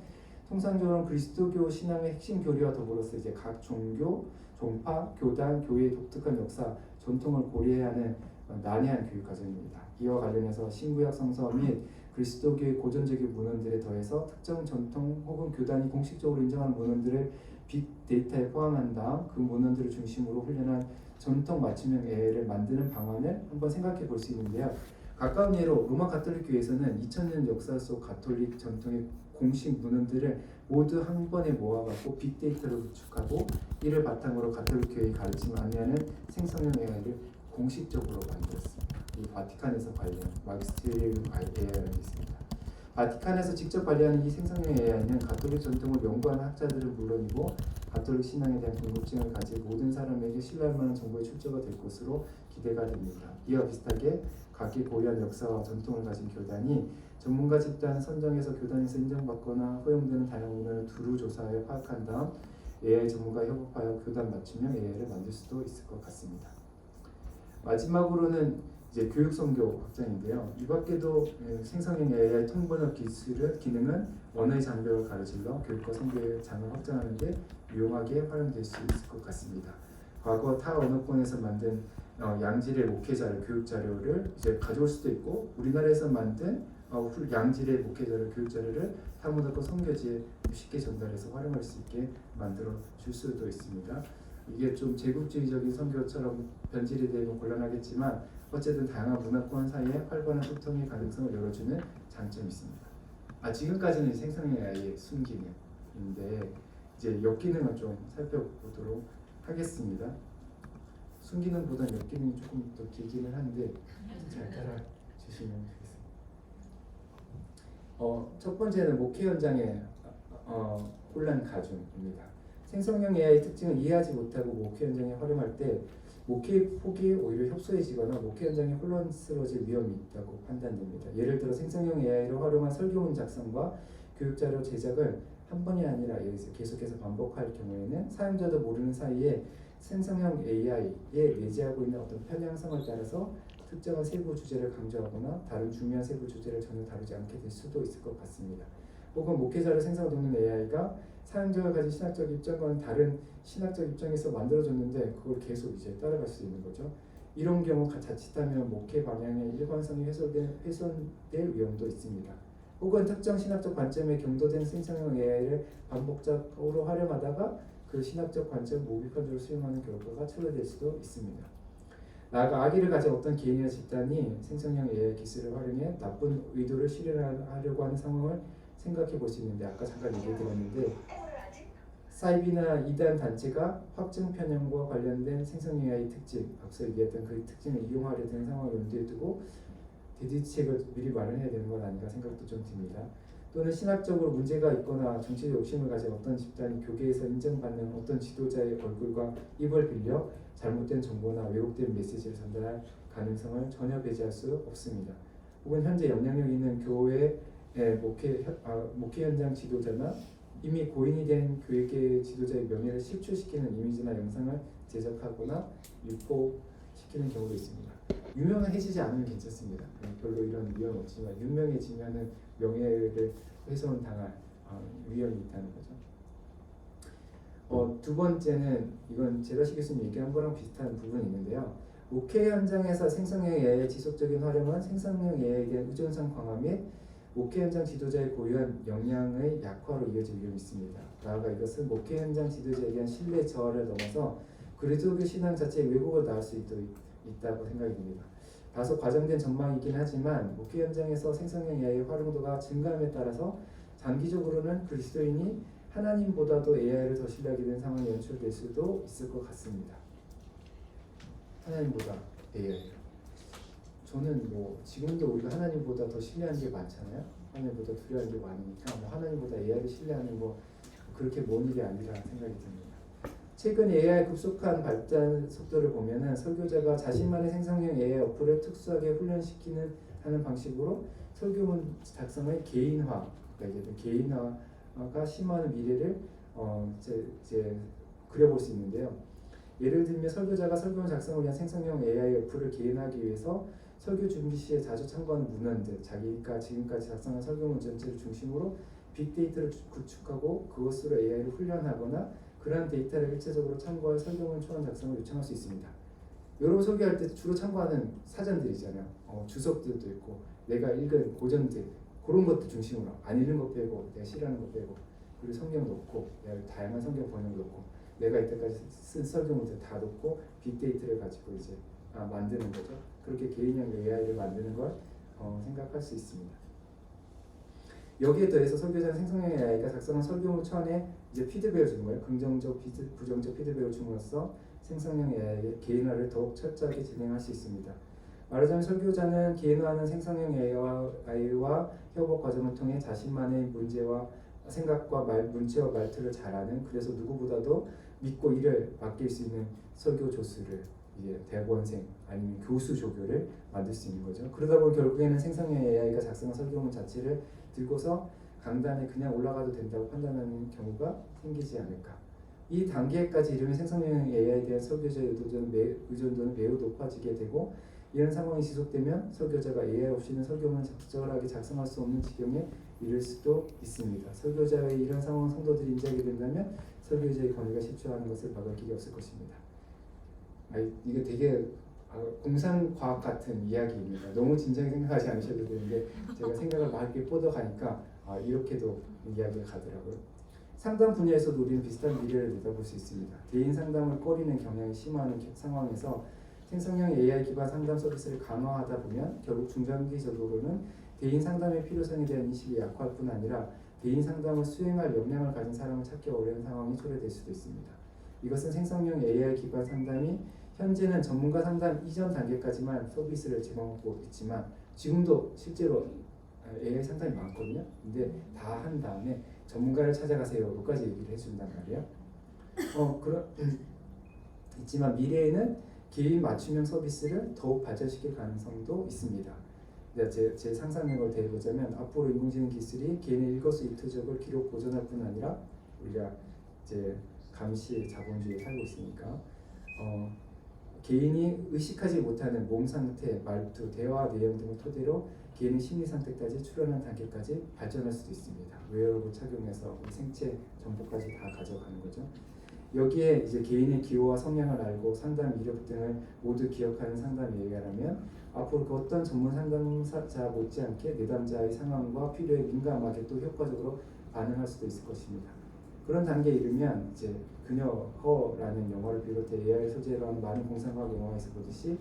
통상적으로 그리스도교 신앙의 핵심 교리와 더불어서 이제 각 종교, 종파, 교단, 교회의 독특한 역사, 전통을 고려해야 하는 난해한 교육 과정입니다. 이와 관련해서 신구약 성서 및 그리스도교의 고전적인 문헌들에 더해서 특정 전통 혹은 교단이 공식적으로 인정하는 문헌들을 빅데이터에 포함한 다음 그 문헌들을 중심으로 훈련한 전통 맞춤형 AI를 만드는 방안을 한번 생각해 볼 수 있는데요. 가까운 예로 로마 가톨릭 교회에서는 2000년 역사 속 가톨릭 전통의 공식 문헌들을 모두 한 번에 모아갖고 빅데이터로 구축하고 이를 바탕으로 가톨릭 교회의 가르침을 안내하는 생성형 AI를 공식적으로 만들었습니다. 이 바티칸에서 관련 마기스테리움 AI라는 게 있습니다. 바티칸에서 직접 관리하는 이 생성형 AI는 가톨릭 전통을 연구하는 학자들은 물론이고 가톨릭 신앙에 대한 궁금증을 가진 모든 사람에게 신뢰할 만한 정보의 출처가 될 것으로 기대가 됩니다. 이와 비슷하게 각기 고유한 역사와 전통을 가진 교단이 전문가 집단 선정해서 교단에서 인정받거나 허용되는 다양한 문화를 두루 조사하여 파악한 다음 AI 전문가 협업하여 교단 맞춤형 AI를 만들 수도 있을 것 같습니다. 마지막으로는 이제 교육 선교 확장인데요. 이 밖에도 생성형 AI 통번역 기능은 언어의 장벽을 가로질러 교육과 선교의 장을 확장하는 데 유용하게 활용될 수 있을 것 같습니다. 과거 타 언어권에서 만든 양질의 목회 자료, 교육 자료를 이제 가져올 수도 있고 우리나라에서 만든 양질의 목회 자료, 교육 자료를 타 문화권 선교지에 쉽게 전달해서 활용할 수 있게 만들어 줄 수도 있습니다. 이게 좀 제국주의적인 선교처럼 변질이 되면 곤란하겠지만 어쨌든 다양한 문화권 사이에 활발한 소통의 가능성을 열어주는 장점이 있습니다. 지금까지는 생성형 AI의 순기능인데 이제 역기능을 좀 살펴보도록 하겠습니다. 순기능보다는 역기능이 조금 더 길기는 한데 잘 따라 주시면 되겠습니다. 첫 번째는 목회 현장의 혼란 가중입니다. 생성형 AI 특징을 이해하지 못하고 목회 현장에 활용할 때 목회 폭이 오히려 협소해지거나 목회 현장이 혼란스러워질 위험이 있다고 판단됩니다. 예를 들어 생성형 AI를 활용한 설교문 작성과 교육자료 제작을 한 번이 아니라 계속해서 반복할 경우에는 사용자도 모르는 사이에 생성형 AI에 내재하고 있는 어떤 편향성을 따라서 특정한 세부 주제를 강조하거나 다른 중요한 세부 주제를 전혀 다루지 않게 될 수도 있을 것 같습니다. 혹은 목회자를 생성하는 AI가 사용자가 가진 신학적 입장과는 다른 신학적 입장에서 만들어졌는데 그걸 계속 이제 따라갈 수 있는 거죠. 이런 경우 자칫하면 목회 방향의 일관성이 훼손될 위험도 있습니다. 혹은 특정 신학적 관점에 경도된 생성형 AI를 반복적으로 활용하다가 그 신학적 관점 모비판적으로 수용하는 결과가 초래될 수도 있습니다. 나아가 악의를 가진 어떤 개인이나 집단이 생성형 AI 기술을 활용해 나쁜 의도를 실현하려고 하는 상황을 생각해 볼 수 있는데 아까 잠깐 얘기 드렸는데 사이비나 이단 단체가 확증 편향과 관련된 생성형 AI 특징, 앞서 얘기했던 그 특징을 이용하려 드는 상황을 염두에 두고 대지책을 미리 마련해야 되는 건 아닌가 생각도 좀 듭니다. 또는 신학적으로 문제가 있거나 정치적 욕심을 가진 어떤 집단이 교계에서 인정받는 어떤 지도자의 얼굴과 입을 빌려 잘못된 정보나 왜곡된 메시지를 전달할 가능성을 전혀 배제할 수 없습니다. 혹은 현재 영향력 있는 교회 목회 현장 지도자나 이미 고인이 된 교육계 지도자의 명예를 실추시키는 이미지나 영상을 제작하거나 유포시키는 경우도 있습니다. 유명해지지 않으면 괜찮습니다. 별로 이런 위험은 없지만 유명해지면은 명예를 훼손 당할 위험이 있다는 거죠. 두 번째는 이건 제라시 교수님 얘기한 거랑 비슷한 부분이 있는데요. 목회 현장에서 생성형 AI의 지속적인 활용은 생성형 AI에 대한 의존성 강화 및 목회 현장 지도자의 고유한 역량의 약화로 이어질 위험이 있습니다. 나아가 이것은 목회 현장 지도자에 대한 신뢰 저하를 넘어서 그리스도교 신앙 자체의 왜곡을 낳을 수 있다고 생각이 듭니다. 다소 과장된 전망이긴 하지만 목회 현장에서 생성형 AI의 활용도가 증가함에 따라서 장기적으로는 그리스도인이 하나님보다도 AI를 더 신뢰하게 되는 상황이 연출될 수도 있을 것 같습니다. 하나님보다 AI를. 저는 뭐 지금도 우리가 하나님보다 더 신뢰하는 게 많잖아요. 하나님보다 두려워하는 게 많으니까 뭐 하나님보다 AI를 신뢰하는 뭐 그렇게 먼 일이 아니라 생각이 듭니다. 최근 AI 급속한 발전 속도를 보면은 설교자가 자신만의 생성형 AI 어플을 특수하게 훈련시키는 하는 방식으로 설교문 작성의 개인화, 그러니까 이제 개인화가 심화하는 미래를 이제 그려볼 수 있는데요. 예를 들면 설교자가 설교문 작성을 위한 생성형 AI 어플을 개인화하기 위해서 설교 준비 시에 자주 참고하는 문헌들, 자기가 지금까지 작성한 설교문 전체를 중심으로 빅데이터를 구축하고 그것으로 AI를 훈련하거나 그러한 데이터를 일차적으로 참고할 설교문 초안 작성을 요청할 수 있습니다. 여러분 설교할 때 주로 참고하는 사전들이잖아요. 주석들도 있고 내가 읽은 고전들 그런 것들 중심으로 안 읽은 것 빼고 내가 싫어하는 것 빼고 그리고 성경 놓고 내가 다양한 성경 번역 놓고 내가 이때까지 쓴 설교문들 다 놓고 빅데이터를 가지고 이제 만드는 거죠. 그렇게 개인형 AI를 만드는 걸 생각할 수 있습니다. 여기에 더해서 설교자는 생성형 AI가 작성한 설교문 초안에 이제 피드백을 주는 거예요. 긍정적, 부정적 피드백을 줌으로써 생성형 AI의 개인화를 더욱 철저하게 진행할 수 있습니다. 말하자면 설교자는 개인화하는 생성형 AI와 협업 과정을 통해 자신만의 문제와 생각과 문체와 말투를 잘 아는, 그래서 누구보다도 믿고 일을 맡길 수 있는 설교 조수를, 이제 대본생 아니면 교수 조교를 만들 수 있는 거죠. 그러다 보면 결국에는 생성형 AI가 작성한 설교문 자체를 들고서 강단에 그냥 올라가도 된다고 판단하는 경우가 생기지 않을까. 이 단계까지 이르면 생성형 AI에 대한 설교자의 의존도는 매우 높아지게 되고, 이런 상황이 지속되면 설교자가 AI 없이는 설교문을 적절하게 작성할 수 없는 지경에 이를 수도 있습니다. 설교자의 이런 상황 성도들이 인지하게 된다면 설교자의 권위가 실추하는 것을 막을 길이 없을 것입니다. 이게 되게 공상과학 같은 이야기입니다. 너무 진지하게 생각하지 않으셔도 되는데 제가 생각을 막 이렇게 뻗어가니까 이렇게도 이야기가 가더라고요. 상담 분야에서도 우리는 비슷한 미래를 내다볼 수 있습니다. 대인 상담을 꺼리는 경향이 심화하는 상황에서 생성형 AI 기반 상담 서비스를 강화하다 보면 결국 중장기적으로는 대인 상담의 필요성에 대한 인식이 약화할 뿐 아니라 대인 상담을 수행할 역량을 가진 사람을 찾기 어려운 상황이 초래될 수도 있습니다. 이것은 생성형 AI 기반 상담이 현재는 전문가 상담 이전 단계까지만 서비스를 제공하고 있지만 지금도 실제로 AI 상담이 많거든요. 근데 다 한 다음에 전문가를 찾아가세요 여기까지 얘기를 해준단 말이에요. 있지만 미래에는 개인 맞춤형 서비스를 더욱 발전시킬 가능성도 있습니다. 제 상상력을 대해보자면 앞으로 인공지능 기술이 개인의 일거수일투족을 기록 보존할 뿐 아니라 우리가 이제 감시 자본주의에 살고 있으니까 개인이 의식하지 못하는 몸 상태, 말투, 대화 내용 등을 토대로 개인의 심리 상태까지 추론하는 단계까지 발전할 수도 있습니다. 웨어러블 착용해서 생체 정보까지 다 가져가는 거죠. 여기에 이제 개인의 기호와 성향을 알고 상담 이력 등을 모두 기억하는 상담 AI라면 앞으로 그 어떤 전문 상담사 못지않게 내담자의 상황과 필요에 민감하게 또 효과적으로 반응할 수도 있을 것입니다. 그런 단계에 이르면 이제 그녀허라는 영화를 비롯해 AI를 소재로 하는 많은 공상과학 영화에서 보듯이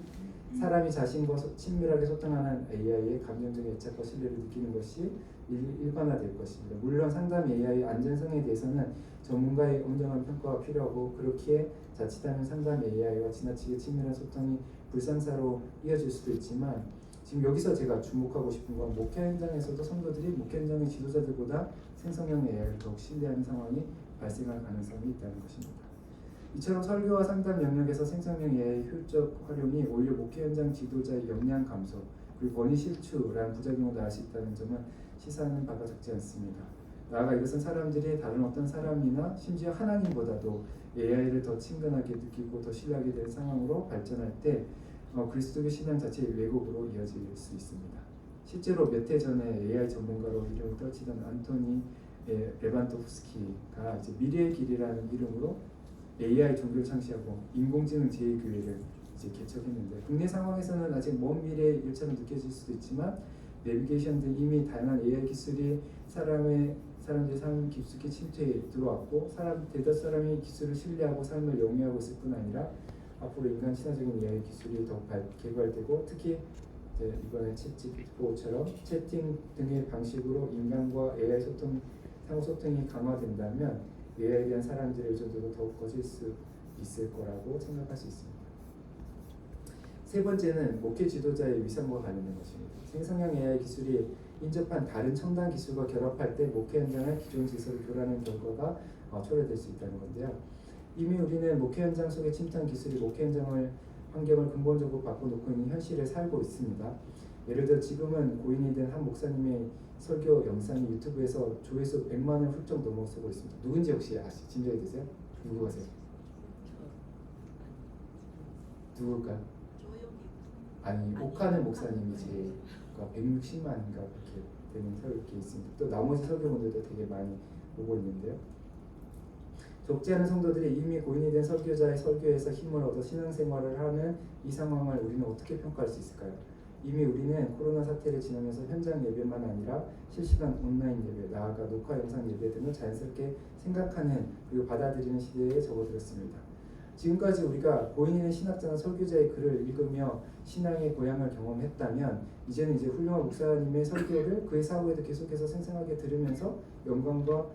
사람이 자신과 친밀하게 소통하는 AI의 감정적인 애착과 신뢰를 느끼는 것이 일반화될 것입니다. 물론 상담 AI의 안전성에 대해서는 전문가의 엄정한 평가가 필요하고 그렇기에 자칫하면 상담 AI와 지나치게 친밀한 소통이 불상사로 이어질 수도 있지만 지금 여기서 제가 주목하고 싶은 건 목회 현장에서도 성도들이 목회 현장의 지도자들보다 생성형 AI를 더욱 신뢰하는 상황이 발생할 가능성이 있다는 것입니다. 이처럼 설교와 상담 영역에서 생성형 AI의 효율적 활용이 오히려 목회 현장 지도자의 역량 감소 그리고 권위 실추라는 부작용을 낳을 수 있다는 점은 시사하는 바가 적지 않습니다. 나아가 이것은 사람들이 다른 어떤 사람이나 심지어 하나님보다도 AI를 더 친근하게 느끼고 더 신뢰하게 될 상황으로 발전할 때 그리스도교 신앙 자체의 왜곡으로 이어질 수 있습니다. 실제로 몇 해 전에 AI 전문가로 이름을 떨치던 안토니 레반토프스키가 이제 미래의 길이라는 이름으로 AI 종교를 창시하고 인공지능 제2교회를 이제 개척했는데, 국내 상황에서는 아직 먼 미래의 일처럼 느껴질 수도 있지만 내비게이션 등 이미 다양한 AI 기술이 사람들의 삶 깊숙이 침투해 들어왔고, 대다수 사람이 기술을 신뢰하고 삶을 영위하고 있을 뿐 아니라 앞으로 인간 친화적인 AI 기술이 더 개발되고, 특히 이번에 챗GPT-4처럼 채팅 등의 방식으로 인간과 AI 상호 소통이 강화된다면 AI에 대한 사람들의 의존도도 더욱 커질 수 있을 거라고 생각할 수 있습니다. 세 번째는 목회 지도자의 위상과 관련된 것입니다. 생성형 AI 기술이 인접한 다른 첨단 기술과 결합할 때 목회 현장의 기존 질서를 교란하는 결과가 초래될 수 있다는 건데요. 이미 우리는 목회 현장 속에 침투한 기술이 목회 환경을 근본적으로 바꿔놓고 있는 현실을 살고 있습니다. 예를 들어 지금은 고인이 된 한 목사님의 설교 영상이 유튜브에서 조회수 100만을 훌쩍 넘어서고 있습니다. 누군지 혹시 짐작이 되세요? 누구 같아요? 누굴까요? 아니, 옥하는 목사님이 제일 160만인가 그렇게 되는 설교가 있습니다. 또 나머지 설교분들도 되게 많이 보고 있는데요. 적지 않은 성도들이 이미 고인이 된 설교자의 설교에서 힘을 얻어 신앙생활을 하는 이 상황을 우리는 어떻게 평가할 수 있을까요? 이미 우리는 코로나 사태를 지나면서 현장 예배만 아니라 실시간 온라인 예배, 나아가 녹화 영상 예배 등을 자연스럽게 생각하는 그리고 받아들이는 시대에 접어들었습니다. 지금까지 우리가 고인이 된 신학자나 설교자의 글을 읽으며 신앙의 고향을 경험했다면, 이제는 훌륭한 목사님의 설교를 그의 사후에도 계속해서 생생하게 들으면서 영광과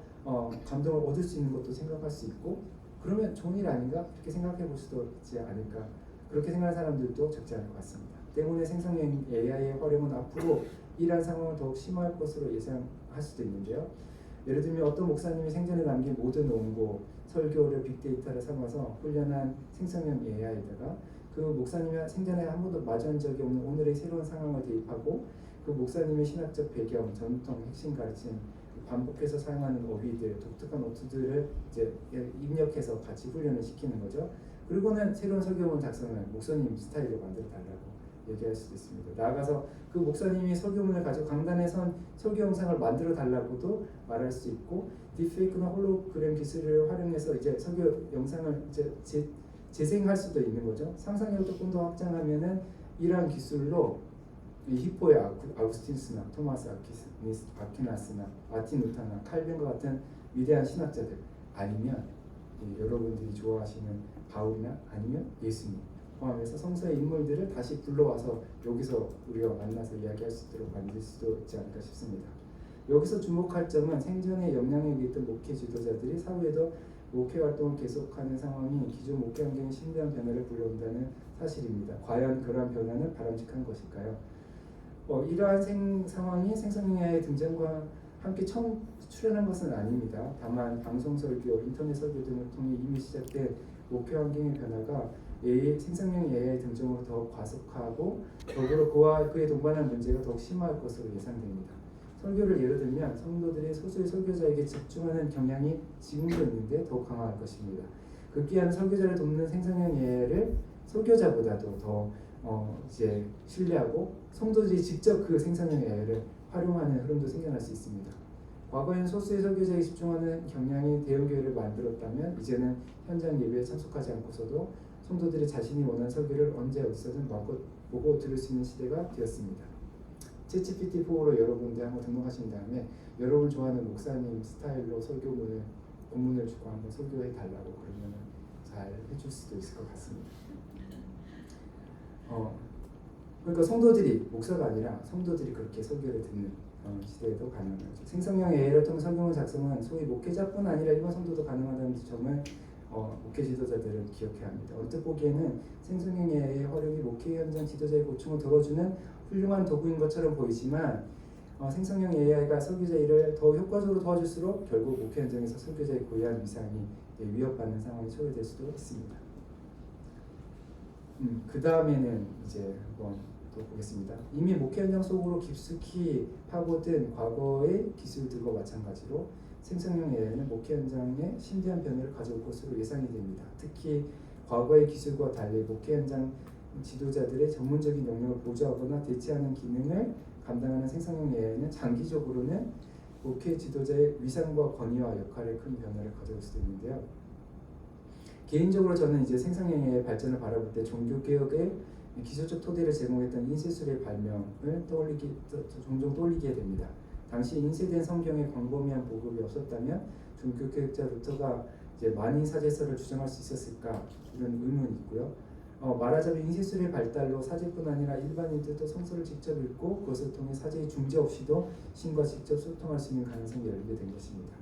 감동을 얻을 수 있는 것도 생각할 수 있고, 그러면 좋은 일 아닌가? 이렇게 생각해 볼 수도 있지 않을까? 그렇게 생각하는 사람들도 적지 않을 것 같습니다. 때문에 생성형 AI의 활용은 앞으로 이러한 상황을 더욱 심화할 것으로 예상할 수도 있는데요. 예를 들면 어떤 목사님이 생전에 남긴 모든 원고, 설교를 빅데이터를 삼아서 훈련한 생성형 AI에다가 그 목사님이 생전에 한 번도 마주한 적이 없는 오늘의 새로운 상황을 대입하고, 그 목사님의 신학적 배경, 전통, 핵심 가르침, 반복해서 사용하는 어휘들, 독특한 어투들을 입력해서 같이 훈련을 시키는 거죠. 그리고는 새로운 설교문을 작성을 목사님 스타일로 만들어 달라고 얘기할 수도 있습니다. 나아가서 그 목사님이 설교문을 가지고 강단에 선 설교 영상을 만들어 달라고도 말할 수 있고, 딥페이크나 홀로그램 기술을 활용해서 설교 영상을 재생할 수도 있는 거죠. 상상력을 조금 더 확장하면은 이러한 기술로 히포의 아우구스티누스나 토마스 아퀴나스나 마틴 루터나 칼빈과 같은 위대한 신학자들, 아니면 여러분들이 좋아하시는 바울이나 아니면 예수님 포함해서 성서의 인물들을 다시 불러와서 여기서 우리가 만나서 이야기할 수 있도록 만들 수도 있지 않을까 싶습니다. 여기서 주목할 점은 생전에 영향력이 있던 목회 지도자들이 사후에도 목회 활동을 계속하는 상황이 기존 목회 환경의 심대한 변화를 불러온다는 사실입니다. 과연 그러한 변화는 바람직한 것일까요? 이러한 상황이 생성형 AI의 등장과 함께 처음 출현한 것은 아닙니다. 다만 방송 설교, 인터넷 설교 등을 통해 이미 시작된 목회 환경의 변화가 생성형 AI 등장으로 더욱 과속하고, 더불어 그와 그에 동반한 문제가 더욱 심화할 것으로 예상됩니다. 설교를 예를 들면 성도들이 소수의 설교자에게 집중하는 경향이 지금도 있는데 더욱 강화할 것입니다. 급기야는 설교자를 돕는 생성형 AI를 설교자보다도 더 신뢰하고 성도들이 직접 그 생성형 AI를 활용하는 흐름도 생겨날 수 있습니다. 과거에는 소수의 설교자에 집중하는 경향이 대형교회를 만들었다면, 이제는 현장 예배에 참석하지 않고서도 성도들이 자신이 원하는 설교를 언제 어디서든 마음껏 보고 들을 수 있는 시대가 되었습니다. 챗GPT-4로 여러분들 한번 등록하신 다음에 여러분 좋아하는 목사님 스타일로 본문을 주고 한번 설교해 달라고 그러면 잘 해줄 수도 있을 것 같습니다. 그러니까 성도들이, 목사가 아니라 성도들이 그렇게 설교를 듣는 시대에도 가능하죠. 생성형 AI를 통한 설교문 작성은 소위 목회자뿐 아니라 일반 성도도 가능하다는 점을 목회 지도자들은 기억해야 합니다. 언뜻 보기에는 생성형 AI의 활용이 목회 현장 지도자의 고충을 덜어주는 훌륭한 도구인 것처럼 보이지만, 생성형 AI가 설교자 일을 더 효과적으로 도와줄수록 결국 목회 현장에서 설교자의 고유한 위상이 위협받는 상황이 초래될 수도 있습니다. 그 다음에는 한번 또 보겠습니다. 이미 목회 현장 속으로 깊숙이 파고든 과거의 기술들과 마찬가지로 생성형 AI는 목회 현장에 심대한 변화를 가져올 것으로 예상이 됩니다. 특히 과거의 기술과 달리 목회 현장 지도자들의 전문적인 영역을 보조하거나 대체하는 기능을 감당하는 생성형 AI는 장기적으로는 목회 지도자의 위상과 권위와 역할에 큰 변화를 가져올 수도 있는데요. 개인적으로 저는 이제 생성형 AI 발전을 바라볼 때 종교개혁의 기술적 토대를 제공했던 인쇄술의 발명을 종종 떠올리게 됩니다. 당시 인쇄된 성경의 광범위한 보급이 없었다면 종교개혁자 루터가 이제 만인 사제서를 주장할 수 있었을까 이런 의문이 있고요. 말하자면 인쇄술의 발달로 사제뿐 아니라 일반인들도 성서를 직접 읽고 그것을 통해 사제의 중재 없이도 신과 직접 소통할 수 있는 가능성이 열리게 된 것입니다.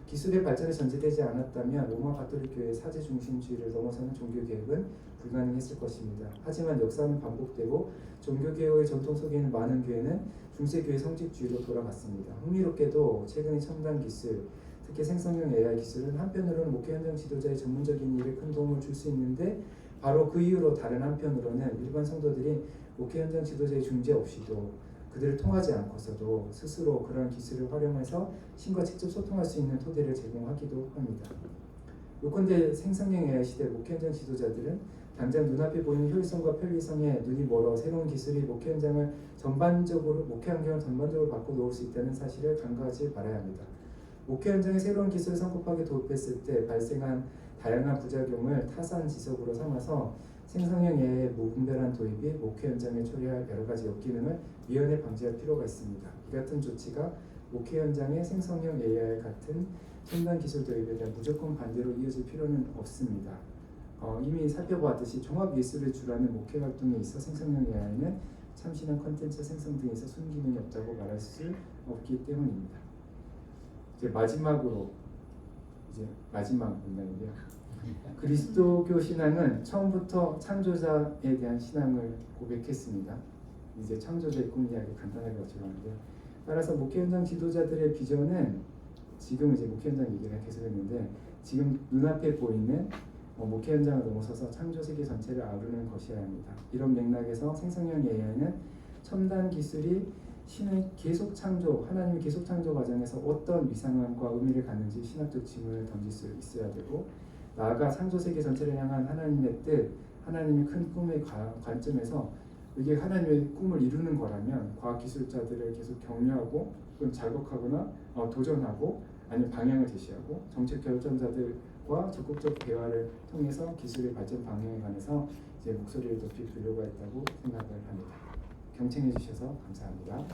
기술의 발전이 전제되지 않았다면 로마 가톨릭 교회의 사제 중심주의를 넘어서는 종교개혁은 불가능했을 것입니다. 하지만 역사는 반복되고 종교개혁의 전통 속에 있는 많은 교회는 중세교회 성직주의로 돌아갔습니다. 흥미롭게도 최근의 첨단 기술, 특히 생성형 AI 기술은 한편으로는 목회 현장 지도자의 전문적인 일에 큰 도움을 줄 수 있는데 바로 그 이후로 다른 한편으로는 일반 성도들이 목회 현장 지도자의 중재 없이도 그들을 통하지 않고서도 스스로 그러한 기술을 활용해서 신과 직접 소통할 수 있는 토대를 제공하기도 합니다. 요컨대 생성형 AI 시대 목회 현장 지도자들은 당장 눈앞에 보이는 효율성과 편리성에 눈이 멀어 새로운 기술이 목회 현장을 목회 환경을 전반적으로 바꿔놓을 수 있다는 사실을 간과하지 말아야 합니다. 목회 현장에 새로운 기술을 성급하게 도입했을 때 발생한 다양한 부작용을 타산지석으로 삼아서 생성형 AI의 무분별한 도입이 목회 현장에 초래할 여러 가지 역기능을 미연에 방지할 필요가 있습니다. 이 같은 조치가 목회 현장의 생성형 AI 같은 첨단 기술 도입에 대한 무조건 반대로 이어질 필요는 없습니다. 이미 살펴보았듯이 종합예술을 주라는 목회 활동에 있어 생성형 AI는 참신한 컨텐츠 생성 등에서 순기능이 없다고 말할 수 없기 때문입니다. 이제 마지막 문장인데요. 그리스도교 신앙은 처음부터 창조자에 대한 신앙을 고백했습니다. 이제 창조자의 꿈 이야기 간단하게 여쭤봤는데요. 따라서 목회 현장 지도자들의 비전은 지금 이제 목회 현장 얘기가 계속했는데 지금 눈앞에 보이는 목회 현장을 넘어서서 창조 세계 전체를 아우르는 것이어야 합니다. 이런 맥락에서 생성형 AI는 첨단 기술이 신의 계속 창조, 하나님의 계속 창조 과정에서 어떤 위상과 의미를 갖는지 신학적 질문을 던질 수 있어야 되고 나아가 창조 세계 전체를 향한 하나님의 뜻, 하나님의 큰 꿈의 관점에서 이게 하나님의 꿈을 이루는 거라면 과학기술자들을 계속 격려하고 또는 자극하거나 도전하고 아니면 방향을 제시하고 정책 결정자들과 적극적 대화를 통해서 기술의 발전 방향에 관해서 이제 목소리를 높일 필요가 있다고 생각을 합니다. 경청해 주셔서 감사합니다.